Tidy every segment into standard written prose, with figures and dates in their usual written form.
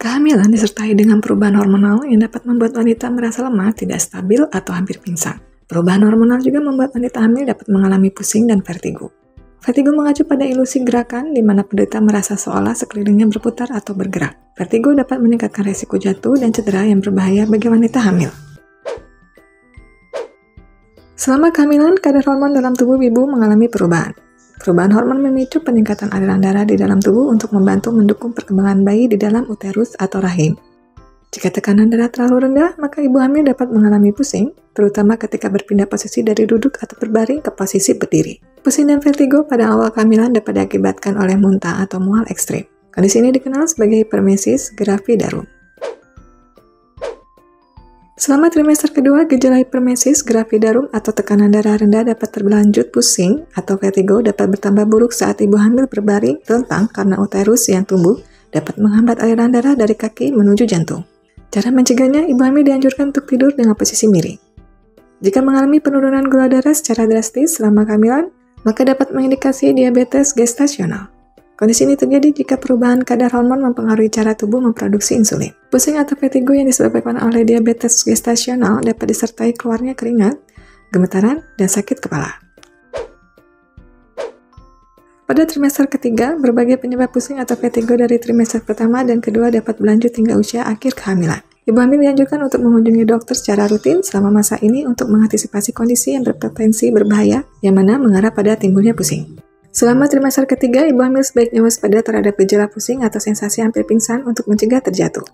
Kehamilan disertai dengan perubahan hormonal yang dapat membuat wanita merasa lemah, tidak stabil, atau hampir pingsan. Perubahan hormonal juga membuat wanita hamil dapat mengalami pusing dan vertigo. Vertigo mengacu pada ilusi gerakan di mana penderita merasa seolah sekelilingnya berputar atau bergerak. Vertigo dapat meningkatkan resiko jatuh dan cedera yang berbahaya bagi wanita hamil. Selama kehamilan, kadar hormon dalam tubuh ibu mengalami perubahan. Perubahan hormon memicu peningkatan aliran darah di dalam tubuh untuk membantu mendukung perkembangan bayi di dalam uterus atau rahim. Jika tekanan darah terlalu rendah, maka ibu hamil dapat mengalami pusing, terutama ketika berpindah posisi dari duduk atau berbaring ke posisi berdiri. Pusing dan vertigo pada awal kehamilan dapat diakibatkan oleh muntah atau mual ekstrim. Kondisi ini dikenal sebagai hipermesis gravidarum. Selama trimester kedua, gejala hipermesis gravidarum atau tekanan darah rendah dapat berlanjut pusing atau vertigo dapat bertambah buruk saat ibu hamil berbaring telentang karena uterus yang tumbuh dapat menghambat aliran darah dari kaki menuju jantung. Cara mencegahnya, ibu hamil dianjurkan untuk tidur dengan posisi miring. Jika mengalami penurunan gula darah secara drastis selama kehamilan, maka dapat mengindikasi diabetes gestasional. Kondisi ini terjadi jika perubahan kadar hormon mempengaruhi cara tubuh memproduksi insulin. Pusing atau vertigo yang disebabkan oleh diabetes gestasional dapat disertai keluarnya keringat, gemetaran, dan sakit kepala. Pada trimester ketiga, berbagai penyebab pusing atau vertigo dari trimester pertama dan kedua dapat berlanjut hingga usia akhir kehamilan. Ibu hamil dianjurkan untuk mengunjungi dokter secara rutin selama masa ini untuk mengantisipasi kondisi yang berpotensi berbahaya yang mana mengarah pada timbulnya pusing. Selama trimester ketiga, ibu hamil sebaiknya waspada terhadap gejala pusing atau sensasi hampir pingsan untuk mencegah terjatuh.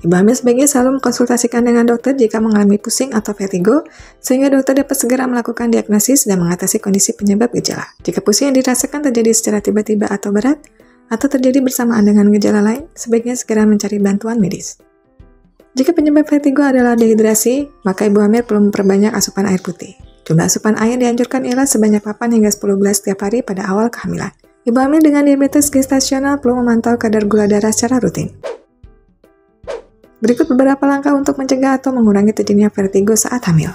Ibu hamil sebaiknya selalu mengkonsultasikan dengan dokter jika mengalami pusing atau vertigo, sehingga dokter dapat segera melakukan diagnosis dan mengatasi kondisi penyebab gejala. Jika pusing yang dirasakan terjadi secara tiba-tiba atau berat, atau terjadi bersamaan dengan gejala lain, sebaiknya segera mencari bantuan medis. Jika penyebab vertigo adalah dehidrasi, maka ibu hamil perlu memperbanyak asupan air putih. Jumlah asupan air dianjurkan ialah sebanyak 8 hingga 10 gelas setiap hari pada awal kehamilan. Ibu hamil dengan diabetes gestasional perlu memantau kadar gula darah secara rutin. Berikut beberapa langkah untuk mencegah atau mengurangi terjadinya vertigo saat hamil.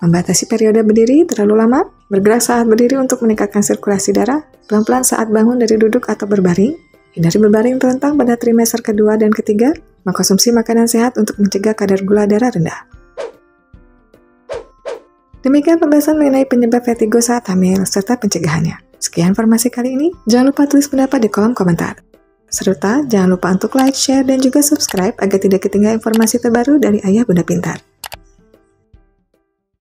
Membatasi periode berdiri terlalu lama, bergerak saat berdiri untuk meningkatkan sirkulasi darah, pelan-pelan saat bangun dari duduk atau berbaring, hindari berbaring telentang pada trimester kedua dan ketiga, mengkonsumsi makanan sehat untuk mencegah kadar gula darah rendah. Demikian pembahasan mengenai penyebab vertigo saat hamil serta pencegahannya. Sekian informasi kali ini, jangan lupa tulis pendapat di kolom komentar. Serta jangan lupa untuk like, share, dan juga subscribe agar tidak ketinggalan informasi terbaru dari Ayah Bunda Pintar.